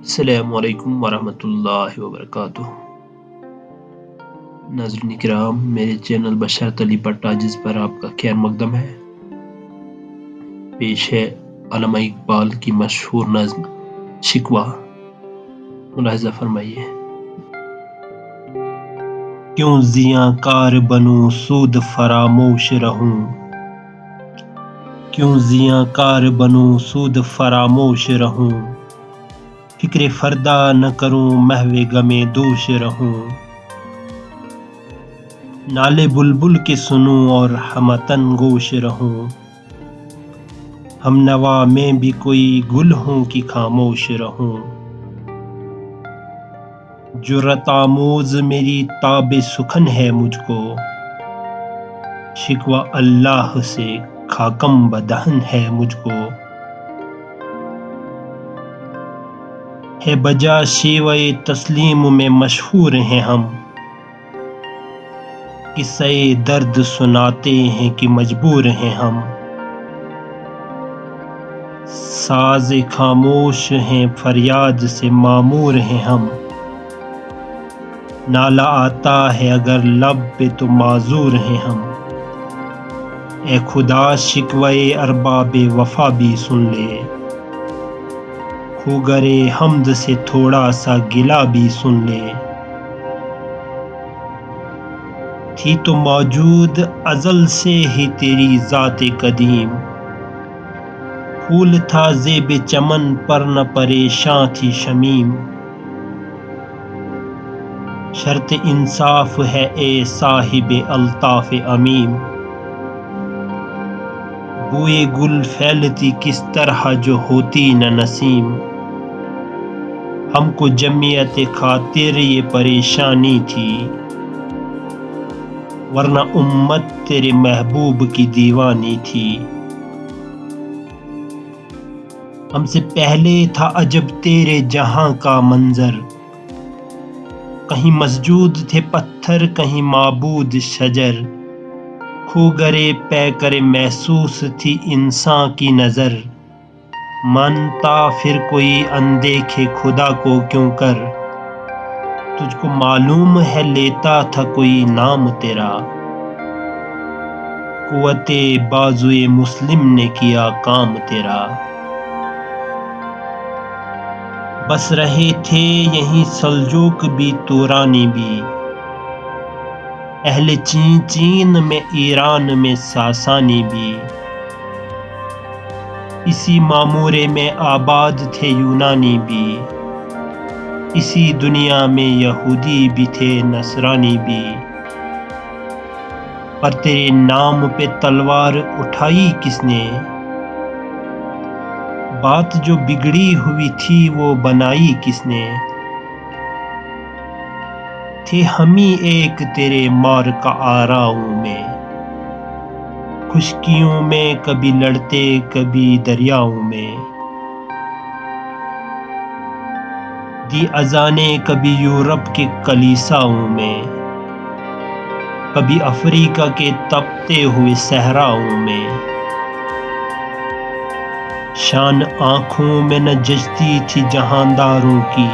السلام علیکم ورحمۃ اللہ وبرکاتہ۔ ناظرین کرام، میرے چینل بشارت علی پٹا جس پر آپ کا خیر مقدم ہے، پیش ہے علامہ اقبال کی مشہور نظم شکوہ۔ ملاحظہ فرمائیے۔ کیوں زیاں کار بنوں سود فراموش رہوں، کیوں زیاں کار بنوں سود فراموش رہوں، فکر فردا نہ کروں محو غم دوش رہوں، نالے بلبل کے سنوں اور ہمتن گوش رہوں، ہم نوا میں بھی کوئی گل ہوں کہ خاموش رہوں، جرات آموز میری تاب سخن ہے مجھ کو، شکوہ اللہ سے خاکم بدہن ہے مجھ کو، ہے بجا شیوہ تسلیم میں مشہور ہیں ہم، قصہ درد سناتے ہیں کہ مجبور ہیں ہم، ساز خاموش ہیں فریاد سے معمور ہیں ہم، نالہ آتا ہے اگر لب پہ تو معذور ہیں ہم، اے خدا شکوہ ارباب وفا بھی سن لے، خوگر حمد سے تھوڑا سا گلہ بھی سن لے، تھی تو موجود ازل سے ہی تیری ذات قدیم، پھول تھا زیب چمن پر نہ پریشاں تھی شمیم، شرط انصاف ہے اے صاحب الطاف عمیم، بوئے گل پھیلتی کس طرح جو ہوتی نہ نسیم، ہم کو جمعیت خاطر یہ پریشانی تھی، ورنہ امت تیرے محبوب کی دیوانی تھی، ہم سے پہلے تھا عجب تیرے جہاں کا منظر، کہیں مسجود تھے پتھر کہیں معبود شجر، خوگرے پیکر محسوس تھی انسان کی نظر، مانتا پھر کوئی اندیکھے خدا کو کیوں کر، تجھ کو معلوم ہے لیتا تھا کوئی نام تیرا، قوت بازوئے مسلم نے کیا کام تیرا، بس رہے تھے یہیں سلجوق بھی تورانی بھی، اہل چین میں ایران میں ساسانی بھی، اسی معمورے میں آباد تھے یونانی بھی، اسی دنیا میں یہودی بھی تھے نصرانی بھی، پر تیرے نام پہ تلوار اٹھائی کس نے، بات جو بگڑی ہوئی تھی وہ بنائی کس نے، تھے ہم ہی ایک تیرے معرکہ آراؤں میں، خشکیوں میں کبھی لڑتے کبھی دریاؤں میں، دی اذانیں کبھی یورپ کے کلیساؤں میں، کبھی افریقہ کے تپتے ہوئے صحراؤں میں، شان آنکھوں میں نہ جچتی تھی جہانداروں کی،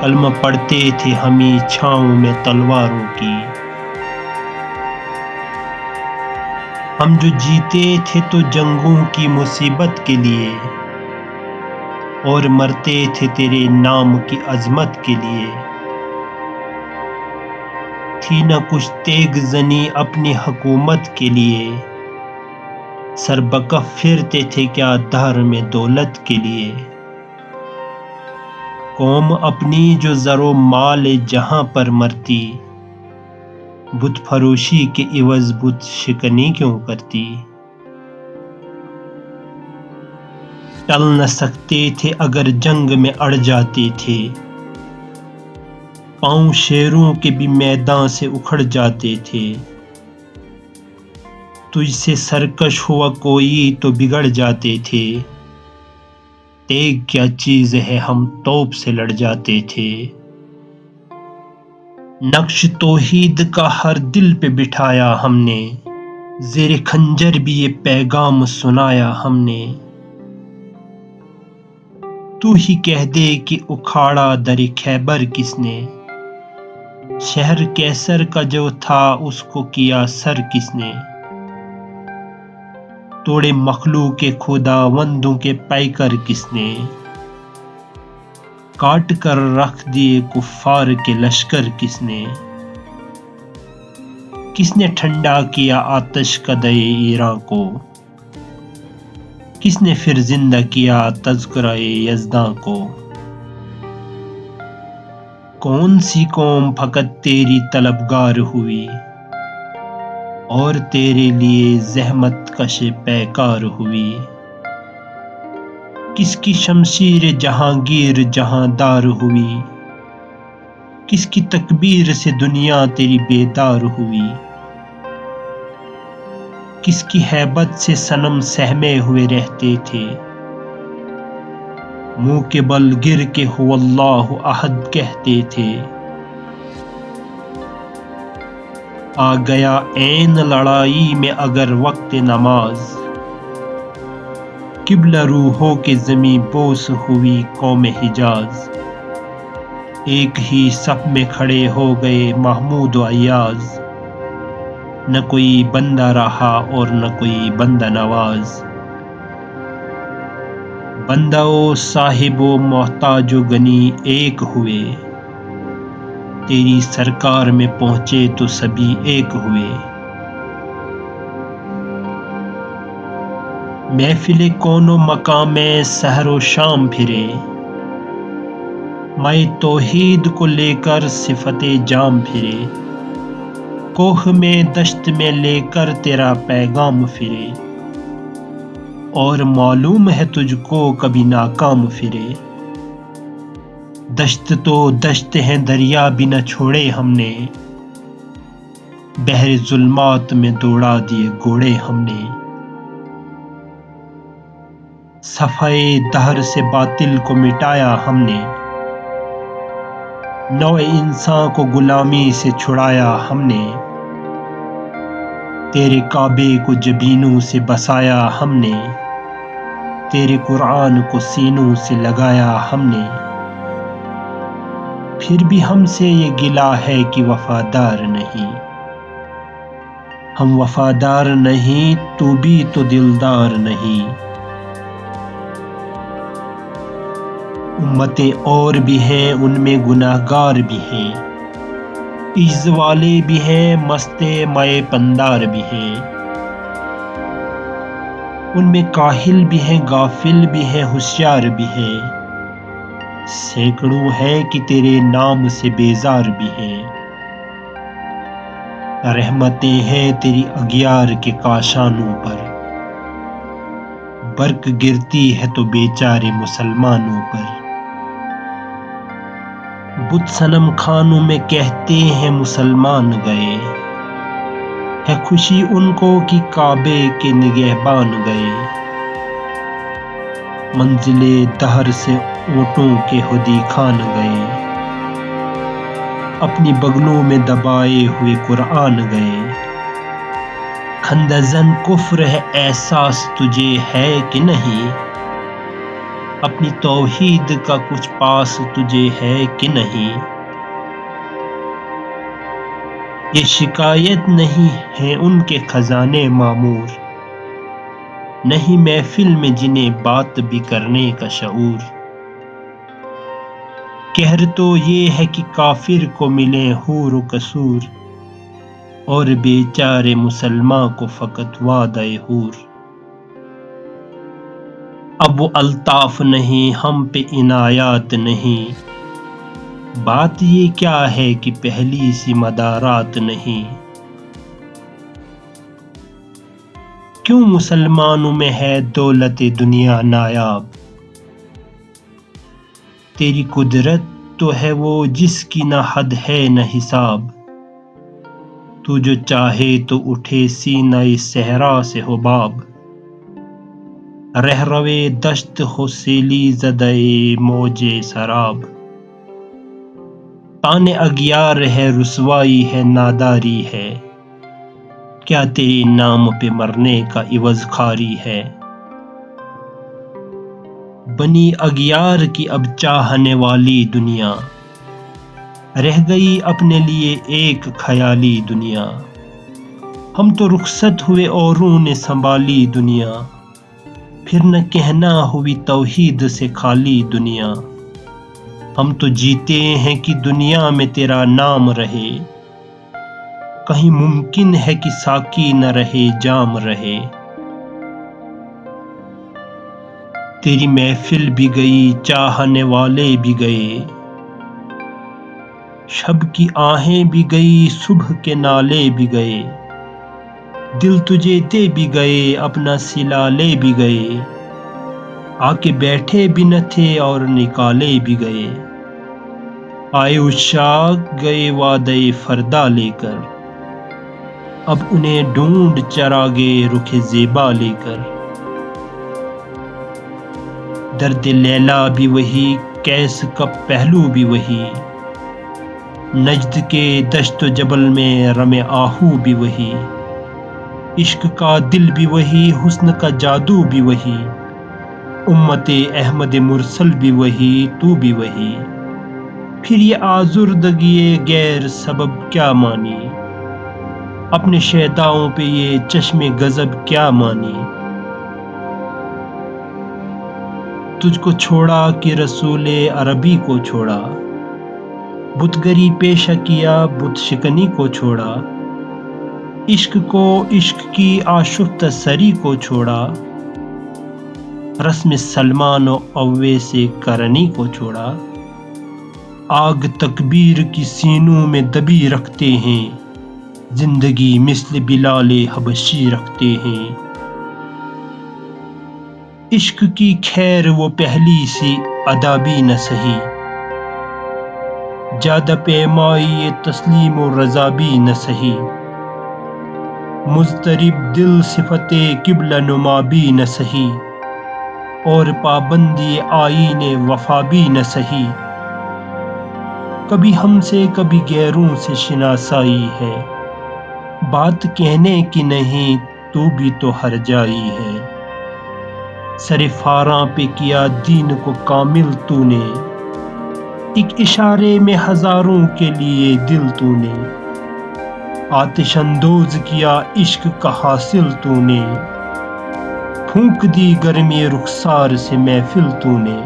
کلمہ پڑھتے تھے ہمیں چھاؤں میں تلواروں کی، ہم جو جیتے تھے تو جنگوں کی مصیبت کے لیے، اور مرتے تھے تیرے نام کی عظمت کے لیے، تھی نہ کچھ تیغ زنی اپنی حکومت کے لیے، سر بکف پھرتے تھے کیا دہر میں دولت کے لیے، قوم اپنی جو زر و مال جہاں پر مرتی، بت فروشی کے عوض بت شکنی کیوں کرتی، ٹل نہ سکتے تھے اگر جنگ میں اڑ جاتے تھے، پاؤں شیروں کے بھی میدان سے اکھڑ جاتے تھے، تجھ سے سرکش ہوا کوئی تو بگڑ جاتے تھے، تیغ کیا چیز ہے ہم توپ سے لڑ جاتے تھے، نقش توحید کا ہر دل پہ بٹھایا ہم نے، زیر خنجر بھی یہ پیغام سنایا ہم نے، تو ہی کہہ دے کہ اکھاڑا در خیبر کس نے، شہر کیسر کا جو تھا اس کو کیا سر کس نے، توڑے مخلوق کے خداوندوں کے پیکر کس نے، کاٹ کر رکھ دیے کفار کے لشکر کس نے، کس نے ٹھنڈا کیا آتش قدے ایراں کو، کس نے پھر زندہ کیا تذکرہ یزداں کو، کون سی قوم فقط تیری طلبگار ہوئی اور تیرے لیے زحمت کش پیکار ہوئی، کس کی شمشیر جہانگیر جہاں دار ہوئی، کس کی تکبیر سے دنیا تیری بیدار ہوئی، کس کی ہیبت سے صنم سہمے ہوئے رہتے تھے، منہ کے بل گر کے هو اللہ احد کہتے تھے، آ گیا عین لڑائی میں اگر وقت نماز، قبلہ رو ہو کے زمیں بوس ہوئی قوم حجاز، ایک ہی صف میں کھڑے ہو گئے محمود و ایاز، نہ کوئی بندہ رہا اور نہ کوئی بندہ نواز، بندہ و صاحب و محتاج و غنی ایک ہوئے، تیری سرکار میں پہنچے تو سبھی ایک ہوئے، محفل کون و مقام میں سحر و شام پھرے، مائے توحید کو لے کر صفت جام پھرے، کوہ میں دشت میں لے کر تیرا پیغام پھرے، اور معلوم ہے تجھ کو کبھی ناکام پھرے، دشت تو دشت ہیں دریا بھی نہ چھوڑے ہم نے، بحر ظلمات میں دوڑا دیے گھوڑے ہم نے، صفحۂ دہر سے باطل کو مٹایا ہم نے، نوع انسان کو غلامی سے چھڑایا ہم نے، تیرے کعبے کو جبینوں سے بسایا ہم نے، تیرے قرآن کو سینوں سے لگایا ہم نے، پھر بھی ہم سے یہ گلہ ہے کہ وفادار نہیں، ہم وفادار نہیں تو بھی تو دلدار نہیں، امتیں اور بھی ہیں ان میں گناہ گار بھی ہیں، عجز والے بھی ہیں مست مائے پندار بھی ہیں، ان میں کاہل بھی ہیں غافل بھی ہیں ہوشیار بھی ہیں، سینکڑوں ہیں کہ تیرے نام سے بیزار بھی ہیں، رحمتیں ہیں تیری اغیار کے کاشانوں پر، برق گرتی ہے تو بیچارے مسلمانوں پر، بت صنم خانوں میں کہتے ہیں مسلمان گئے، ہے خوشی ان کو کہ کعبے کے نگہبان گئے، منزل دہر سے اونٹوں کے حدی خان گئے، اپنی بغلوں میں دبائے ہوئے قرآن گئے، کھندزن کفر ہے احساس تجھے ہے کہ نہیں، اپنی توحید کا کچھ پاس تجھے ہے کہ نہیں، یہ شکایت نہیں ہے ان کے خزانے معمور، نہیں محفل میں جنہیں بات بھی کرنے کا شعور، کہر تو یہ ہے کہ کافر کو ملے حور و قصور، اور بیچارے مسلمان کو فقط وعدہ حور، اب وہ الطاف نہیں ہم پہ عنایات نہیں، بات یہ کیا ہے کہ پہلی سی مدارات نہیں، کیوں مسلمانوں میں ہے دولت دنیا نایاب، تیری قدرت تو ہے وہ جس کی نہ حد ہے نہ حساب، تو جو چاہے تو اٹھے سینہ صحرا سے حباب، رہروے دشت ہو سیلی زدہ موج سراب، تان اغیار ہے رسوائی ہے ناداری ہے، کیا تیرے نام پہ مرنے کا عوض خواری ہے، بنی اغیار کی اب چاہنے والی دنیا، رہ گئی اپنے لیے ایک خیالی دنیا۔ ہم تو رخصت ہوئے اوروں نے سنبھالی دنیا، پھر نہ کہنا ہوئی توحید سے خالی دنیا۔ ہم تو جیتے ہیں کہ دنیا میں تیرا نام رہے، کہیں ممکن ہے کہ ساقی نہ رہے جام رہے۔ تیری محفل بھی گئی، چاہنے والے بھی گئے، شب کی آہیں بھی گئی، صبح کے نالے بھی گئے۔ دل تجھے دے بھی گئے، اپنا سلا لے بھی گئے، آ کے بیٹھے بھی نہ تھے اور نکالے بھی گئے۔ آئے عشاق گئے وعدہ فردا لے کر، اب انہیں ڈھونڈ چراغے رخ زیبا لے کر۔ درد لیلا بھی وہی، کیس کا پہلو بھی وہی، نجد کے دشت و جبل میں رم آہو بھی وہی۔ عشق کا دل بھی وہی، حسن کا جادو بھی وہی، امت احمد مرسل بھی وہی، تو بھی وہی۔ پھر یہ آزردگی غیر سبب کیا مانی، اپنے شیداؤں پہ یہ چشم غضب کیا مانی۔ تجھ کو چھوڑا کہ رسول عربی کو چھوڑا، بت گری پیشہ کیا بت شکنی کو چھوڑا۔ عشق کو، عشق کی آشفت سری کو چھوڑا، رسم سلمان و اویس کرنی کو چھوڑا۔ آگ تکبیر کی سینوں میں دبی رکھتے ہیں، زندگی مثل بلال حبشی رکھتے ہیں۔ عشق کی خیر وہ پہلی سی ادا بھی نہ سہی، جادہ پیمائی تسلیم و رضا بھی نہ سہی۔ مضطرب دل صفت قبلہ نما بھی نہ سہی، اور پابندی آئین وفا بھی نہ سہی۔ کبھی ہم سے کبھی غیروں سے شناسائی ہے، بات کہنے کی نہیں تو بھی تو ہر جائی ہے۔ سر فاراں پہ کیا دین کو کامل تو نے، ایک اشارے میں ہزاروں کے لیے دل تو نے۔ آتش اندوز کیا عشق کا حاصل تو نے، پھونک دی گرمی رخسار سے محفل تو نے۔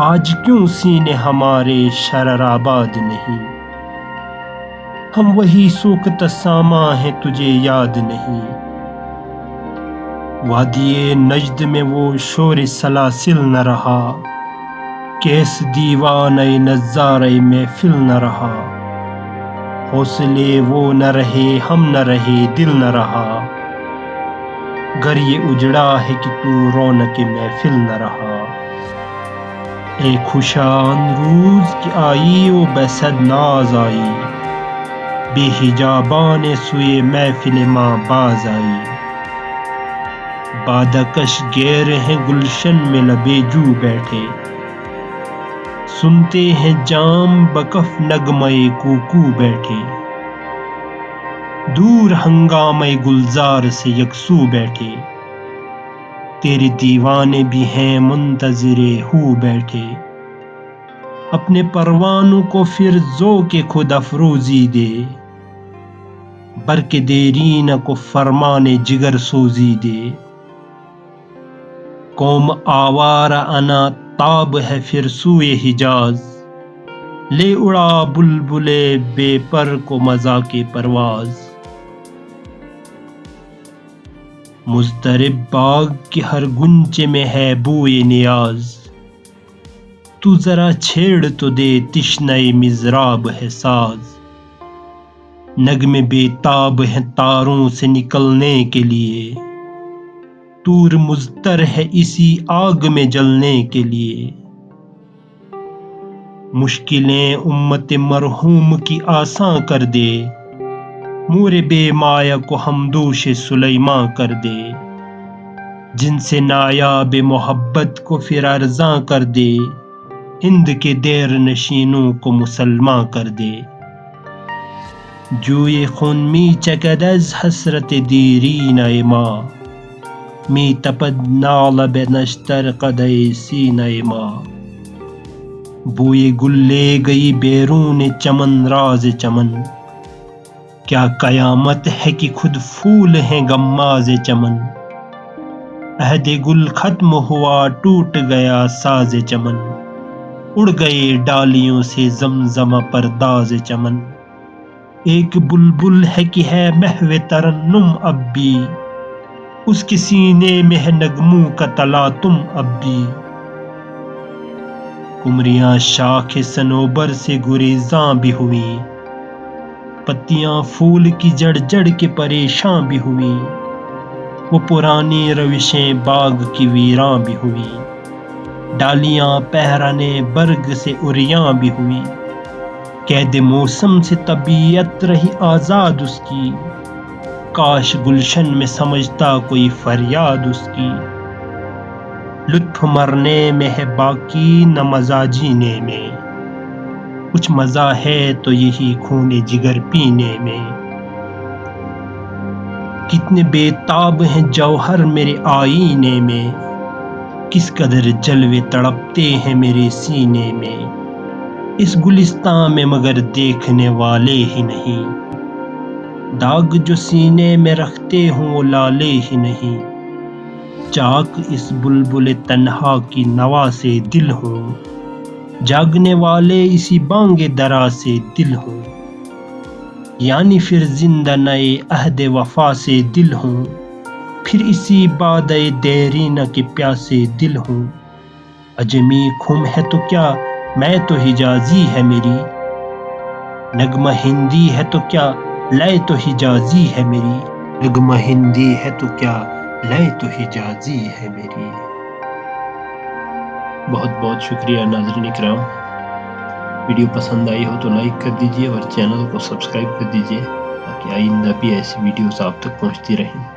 آج کیوں سینے ہمارے شرر آباد نہیں، ہم وہی سوختہ ساما ہیں تجھے یاد نہیں۔ وادی نجد میں وہ شور سلاسل نہ رہا، کیس دیوانہ نظارہ محفل نہ رہا۔ حوصلے وہ نہ رہے، ہم نہ رہے، دل نہ رہا، گر یہ اجڑا ہے کہ تو رونق محفل نہ رہا۔ اے خوشان روز کہ آئی و بے صد ناز آئی، بے حجابان سوئے محفل ماں باز آئی۔ بادہ کش گیر ہیں گلشن میں لبے جو بیٹھے، سنتے ہیں جام بکف نغمہ کوکو بیٹھے۔ دور ہنگامہ گلزار سے یکسو بیٹھے، تیرے دیوانے بھی ہیں منتظر ہو بیٹھے۔ اپنے پروانوں کو پھر ذوق خود افروزی دے، برق دیرینہ کو فرمان جگر سوزی دے۔ قوم آوارہ انا تاب ہے پھر سوئے حجاز، لے اڑا بلبل بے پر کو مذاق پرواز۔ مضطرب باغ کے ہر گنچے میں ہے بوئے نیاز، تو ذرا چھیڑ تو دے تشنہ مضراب ہے ساز۔ نغمے بے تاب ہیں تاروں سے نکلنے کے لیے، طور مضطر ہے اسی آگ میں جلنے کے لیے۔ مشکلیں امت مرحوم کی آساں کر دے، مور بے مایہ کو ہمدوش سلیماں کر دے۔ جن سے نایاب محبت کو پھر ارزاں کر دے، ہند کے دیر نشینوں کو مسلماں کر دے۔ جوی خون می چکد از حسرت دیرینہ ما، می تپد نال به نشتر قدے سینہ ماں، بوئے گل لے گئی بیرون چمن راز چمن، کیا قیامت ہے کہ خود پھول ہیں غماز چمن، عہد گل ختم ہوا ٹوٹ گیا ساز چمن، اڑ گئے ڈالیوں سے زمزمہ پرداز چمن، ایک بلبل ہے کہ ہے محو ترنم اب بھی، اس کے سینے میں ہے نغموں کا تلاطم اب بھی، قمریاں شاخ صنوبر سے گریزاں بھی ہوئیں، پتیاں پھول کی جڑ جڑ کے پریشاں بھی ہوئیں، وہ پرانی روشیں باغ کی ویراں بھی ہوئیں، ڈالیاں پیرہن برگ سے عریاں بھی ہوئیں، قید موسم سے طبیعت رہی آزاد اس کی، کاش گلشن میں سمجھتا کوئی فریاد اس کی، لطف مرنے میں ہے باقی نہ مزہ جینے میں، کچھ مزہ ہے تو یہی خون جگر پینے میں، کتنے بے تاب ہیں جوہر میرے آئینے میں، کس قدر جلوے تڑپتے ہیں میرے سینے میں، اس گلستاں میں مگر دیکھنے والے ہی نہیں، داغ جو سینے میں رکھتے ہوں وہ لالے ہی نہیں، چاک اس بلبل تنہا کی نوا سے دل ہوں، جاگنے والے اسی بانگ درا سے دل ہوں، یعنی پھر زندہ نئے عہد وفا سے دل ہوں، پھر اسی بادئ دیرینہ کے پیاسے دل ہوں، عجمی خم ہے تو کیا میں تو حجازی ہے میری، نغمہ ہندی ہے تو کیا لے تو حجازی ہے میری، نغمہ ہندی ہے تو کیا لے تو حجازی ہے میری۔ بہت بہت شکریہ ناظرین اکرام، ویڈیو پسند آئی ہو تو لائک کر دیجیے اور چینل کو سبسکرائب کر دیجیے تاکہ آئندہ بھی ایسی ویڈیوز آپ تک پہنچتی رہیں۔